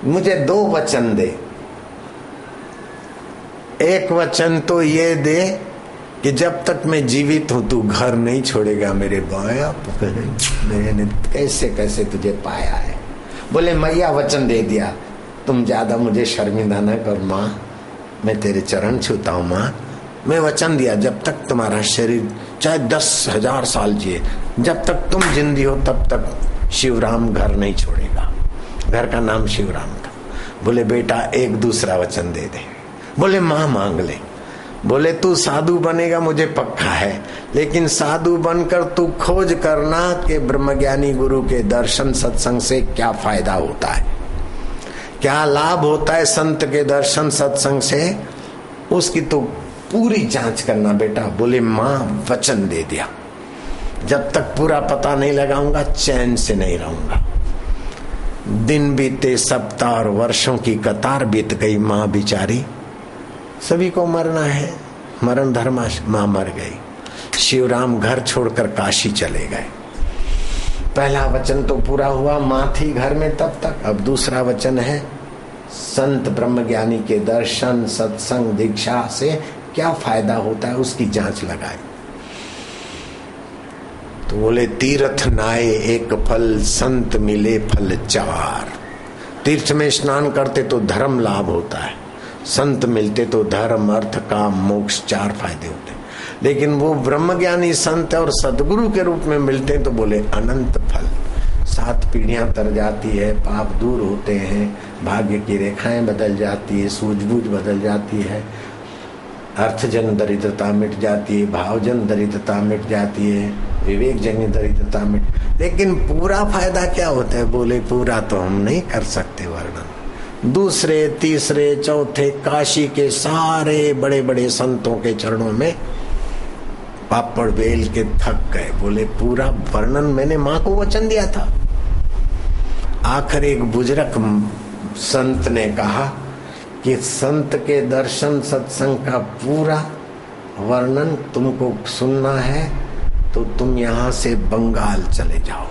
मुझे 2 वचन दे। एक वचन तो ये दे कि जब तक मैं जीवित हूं तू घर नहीं छोड़ेगा मेरे बाप। मैंने कैसे कैसे तुझे पाया है। बोले मैया वचन दे दिया, तुम ज्यादा मुझे शर्मिंदा न कर माँ, मैं तेरे चरण छूता हूँ माँ। मैं वचन दिया जब तक तुम्हारा शरीर चाहे 10,000 साल जिए, जब तक तुम जिंदी हो तब तक शिवराम घर नहीं छोड़ेगा। घर का नाम शिवराम था। बोले बेटा एक दूसरा वचन दे दे। बोले माँ मांग ले। बोले तू साधु बनेगा मुझे पक्का है, लेकिन साधु बनकर तू खोज करना कि ब्रह्मज्ञानी गुरु के दर्शन सत्संग से क्या फायदा होता है, क्या लाभ होता है संत के दर्शन सत्संग से, उसकी तो पूरी जांच करना बेटा। बोले माँ वचन दे दिया, जब तक पूरा पता नहीं लगाऊंगा चैन से नहीं रहूंगा। दिन बीते, सप्ताह और वर्षों की कतार बीत गई। माँ बिचारी, सभी को मरना है, मरण धर्माश। माँ मर गई। शिवराम घर छोड़कर काशी चले गए। पहला वचन तो पूरा हुआ, माँ थी घर में तब तक। अब दूसरा वचन है संत ब्रह्मज्ञानी के दर्शन सत्संग दीक्षा से क्या फायदा होता है, उसकी जांच लगाए। तो बोले तीर्थ नाए एक फल, संत मिले फल 4। तीर्थ में स्नान करते तो धर्म लाभ होता है, संत मिलते तो धर्म अर्थ काम मोक्ष 4 फायदे होते हैं। लेकिन वो ब्रह्मज्ञानी संत और सदगुरु के रूप में मिलते हैं तो बोले अनंत फल। 7 पीढ़ियां तर जाती है, पाप दूर होते हैं, भाग्य की रेखाएं बदल जाती है, सूझबूझ बदल जाती है, अर्थजन दरिद्रता मिट जाती है, भावजन दरिद्रता मिट जाती है, विवेक जन्य दरिद्रता मिट। लेकिन पूरा फायदा क्या होता है? बोले पूरा तो हम नहीं कर सकते वर्णन। दूसरे तीसरे चौथे काशी के सारे बड़े बड़े संतों के चरणों में पापड़ बेल के थक गए। बोले पूरा वर्णन मैंने माँ को वचन दिया था। आखिर एक बुजुर्ग संत ने कहा कि संत के दर्शन सत्संग का पूरा वर्णन तुमको सुनना है तो तुम यहाँ से बंगाल चले जाओ।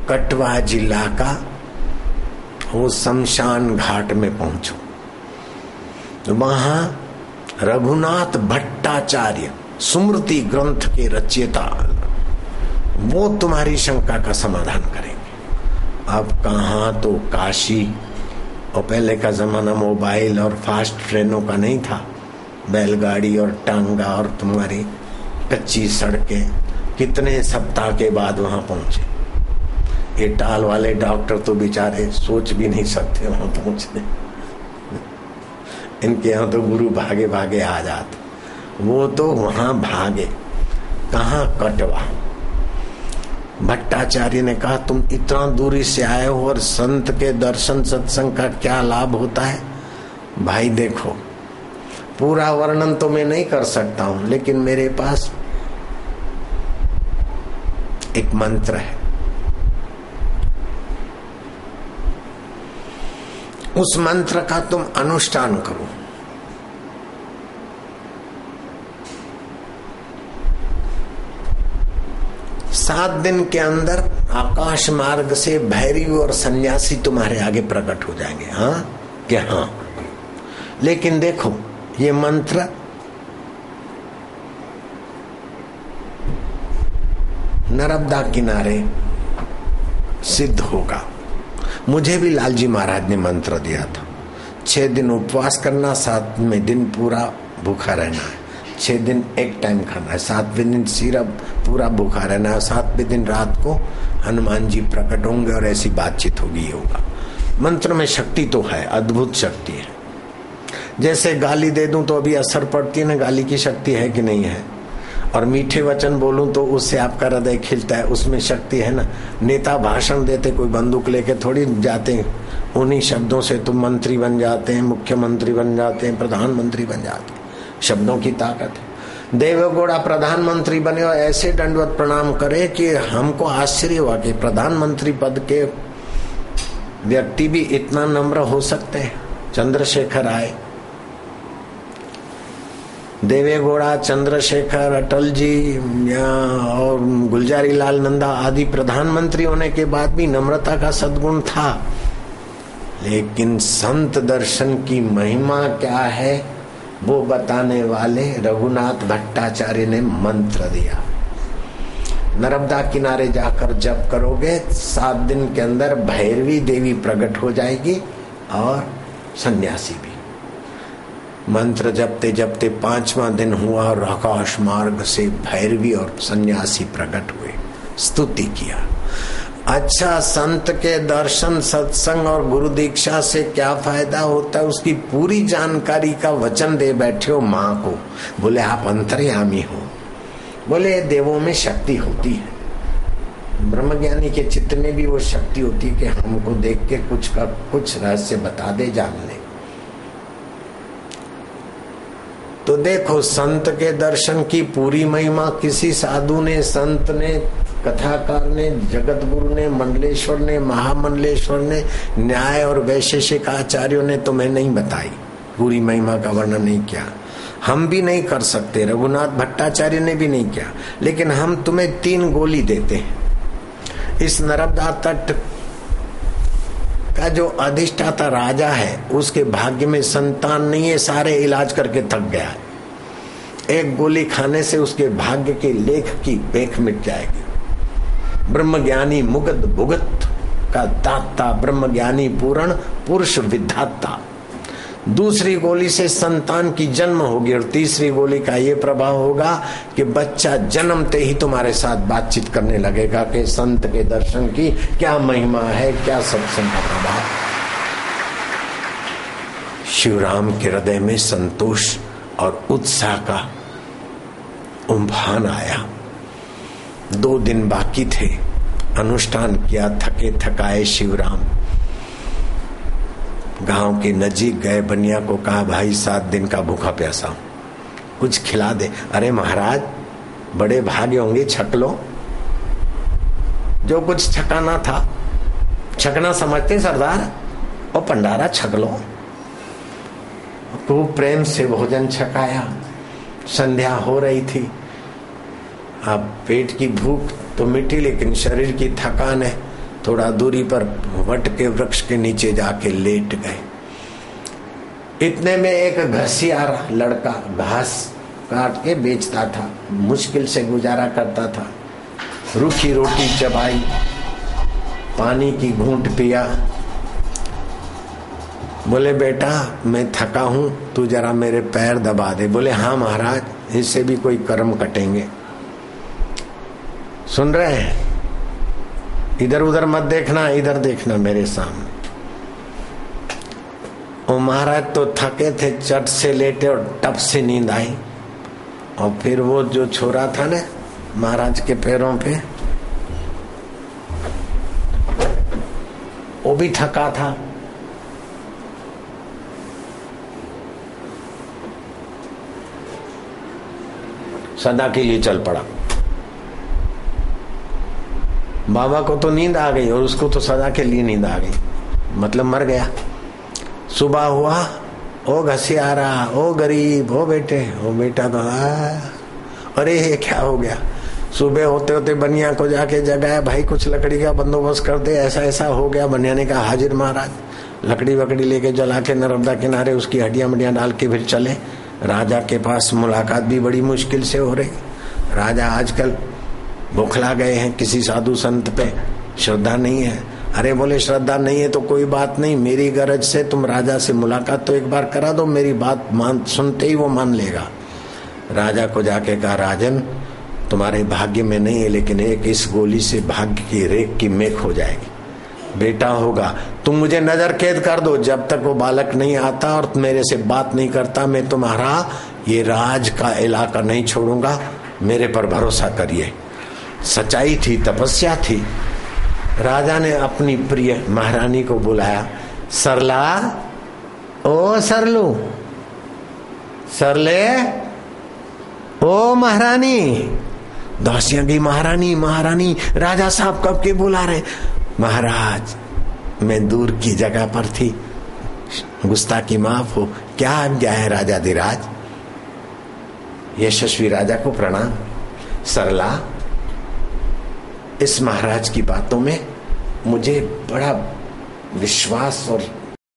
कटवा जिला का वो शमशान घाट में पहुंचो, वहां रघुनाथ भट्टाचार्य स्मृति ग्रंथ के रचयिता, वो तुम्हारी शंका का समाधान करेंगे। अब कहाँ तो काशी, और पहले का जमाना मोबाइल और फास्ट ट्रेनों का नहीं था, बैलगाड़ी और टांगा और तुम्हारी कच्ची सड़कें। कितने सप्ताह के बाद वहां पहुंचे। ये टाल वाले डॉक्टर तो बेचारे सोच भी नहीं सकते वहां पहुंचने। इनके यहाँ तो गुरु भागे भागे आ जाते, वो तो वहां भागे। कहाँ? कटवा। भट्टाचार्य ने कहा तुम इतना दूरी से आए हो और संत के दर्शन सत्संग का क्या लाभ होता है? भाई देखो, पूरा वर्णन तो मैं नहीं कर सकता हूं, लेकिन मेरे पास एक मंत्र है। उस मंत्र का तुम अनुष्ठान करो। सात दिन के अंदर आकाश मार्ग से भैरवी और सन्यासी तुम्हारे आगे प्रकट हो जाएंगे। हाँ क्या? हाँ। लेकिन देखो, ये मंत्र नर्मदा किनारे सिद्ध होगा। मुझे भी लालजी महाराज ने मंत्र दिया था, 6 दिन उपवास करना, 7वें दिन पूरा भूखा रहना है। 6 दिन एक टाइम खाना है, 7वें दिन सिर्फ पूरा भूखा रहना है। 7वें दिन रात को हनुमान जी प्रकट होंगे और ऐसी बातचीत होगी। ये होगा। मंत्र में शक्ति तो है, अद्भुत शक्ति है। जैसे गाली दे दूं तो अभी असर पड़ती है ना, गाली की शक्ति है कि नहीं है? और मीठे वचन बोलूं तो उससे आपका हृदय खिलता है, उसमें शक्ति है ना। नेता भाषण देते कोई बंदूक लेके थोड़ी जाते हैं, उन्हीं शब्दों से तुम मंत्री बन जाते हैं, मुख्यमंत्री बन जाते हैं, प्रधानमंत्री बन जाते हैं। शब्दों की ताकत है। देवगौड़ा प्रधानमंत्री बने और ऐसे दंडवत प्रणाम करे कि हमको आश्चर्य हुआ कि प्रधानमंत्री पद के व्यक्ति भी इतना नम्र हो सकते हैं। चंद्रशेखर आए, देवेगौड़ा, चंद्रशेखर, अटल जी और गुलजारी लाल नंदा आदि प्रधानमंत्री होने के बाद भी नम्रता का सद्गुण था। लेकिन संत दर्शन की महिमा क्या है वो बताने वाले रघुनाथ भट्टाचार्य ने मंत्र दिया। नर्मदा किनारे जाकर जप करोगे 7 दिन के अंदर भैरवी देवी प्रकट हो जाएगी और सन्यासी भी। मंत्र जपते जपते 5वां दिन हुआ और आकाश मार्ग से भैरवी और सन्यासी प्रकट हुए, स्तुति किया। अच्छा, संत के दर्शन सत्संग और गुरु दीक्षा से क्या फायदा होता है उसकी पूरी जानकारी का वचन दे बैठे हो माँ को। बोले आप अंतर्यामी हो। बोले देवों में शक्ति होती है, ब्रह्मज्ञानी के चित्त में भी वो शक्ति होती है कि हमको देख के कुछ का कुछ रहस्य बता दे, जान ले। तो देखो संत के दर्शन की पूरी महिमा किसी साधु ने, संत ने, कथाकार ने, जगत गुरु ने, मंडलेश्वर ने, महामंडलेश्वर ने, न्याय और वैशेषिक आचार्यों ने तुम्हें नहीं बताई, पूरी महिमा का वर्णन नहीं किया। हम भी नहीं कर सकते, रघुनाथ भट्टाचार्य ने भी नहीं किया। लेकिन हम तुम्हें 3 गोली देते हैं। इस नर्मदा तट का जो अधिष्ठाता राजा है उसके भाग्य में संतान नहीं है, सारे इलाज करके थक गया है। 1 गोली खाने से उसके भाग्य के लेख की पेख मिट जाएगी। ब्रह्मज्ञानी मुगध भुगत का दाता, ब्रह्मज्ञानी पूर्ण पुरुष विधाता। दूसरी गोली से संतान की जन्म होगी और तीसरी गोली का ये प्रभाव होगा कि बच्चा जन्मते ही तुम्हारे साथ बातचीत करने लगेगा कि संत के दर्शन की क्या महिमा है, क्या सत्संग का प्रभाव। शिवराम के हृदय में संतोष और उत्साह का उम्फान आया। 2 दिन बाकी थे, अनुष्ठान किया, थके थकाए शिवराम गांव के नजीक गए। बनिया को कहा भाई 7 दिन का भूखा प्यासा हूं, कुछ खिला दे। अरे महाराज बड़े भागे होंगे, छक लो, जो कुछ छकाना था। छकना समझते सरदार, और पंडारा छक लो। खूब प्रेम से भोजन छकाया। संध्या हो रही थी। अब पेट की भूख तो मिटी, लेकिन शरीर की थकान है। थोड़ा दूरी पर वट के वृक्ष के नीचे जाके लेट गए। इतने में एक घसियारा लड़का घास काट के बेचता था, मुश्किल से गुजारा करता था। रूखी रोटी चबाई, पानी की घूंट पिया। बोले बेटा मैं थका हूं, तू जरा मेरे पैर दबा दे। बोले हाँ महाराज, इससे भी कोई कर्म कटेंगे। सुन रहे हैं? इधर उधर मत देखना, इधर देखना मेरे सामने। ओ महाराज तो थके थे, चट से लेटे और टप से नींद आई। और फिर वो जो छोरा था ना महाराज के पैरों पे, वो भी थका था। सदा के लिए चल पड़ा। बाबा को तो नींद आ गई और उसको तो सदा के लिए नींद आ गई, मतलब मर गया। सुबह हुआ, ओ घसियारा, ओ गरीब, ओ बेटे, ओ बेटा तो अरे ये क्या हो गया। सुबह होते होते बनिया को जाके जगाया, भाई कुछ लकड़ी का बंदोबस्त कर दे, ऐसा ऐसा हो गया। बनिया ने कहा हाजिर महाराज। लकड़ी वकड़ी लेके जला के नर्मदा किनारे उसकी हड्डियां मडियां डाल के फिर चले। राजा के पास मुलाकात भी बड़ी मुश्किल से हो रही। राजा आजकल बौखला गए हैं, किसी साधु संत पे श्रद्धा नहीं है। अरे बोले श्रद्धा नहीं है तो कोई बात नहीं, मेरी गरज से तुम राजा से मुलाकात तो एक बार करा दो, मेरी बात मान, सुनते ही वो मान लेगा। राजा को जाके कहा राजन तुम्हारे भाग्य में नहीं है, लेकिन एक इस गोली से भाग्य की रेख की मेख हो जाएगी। बेटा होगा, तुम मुझे नजर कैद कर दो, जब तक वो बालक नहीं आता और मेरे से बात नहीं करता मैं तुम्हारा ये राज का इलाका नहीं छोड़ूंगा, मेरे पर भरोसा करिए। सच्चाई थी, तपस्या थी। राजा ने अपनी प्रिय महारानी को बुलाया। सरला, ओ सरलू, सरले, ओ महारानी। दासियां की महारानी महारानी, राजा साहब कब के बुला रहे। महाराज मैं दूर की जगह पर थी, गुस्ताखी माफ हो। क्या आज्ञा है राजाधिराज। यशस्वी राजा को प्रणाम। सरला, इस महाराज की बातों में मुझे बड़ा विश्वास और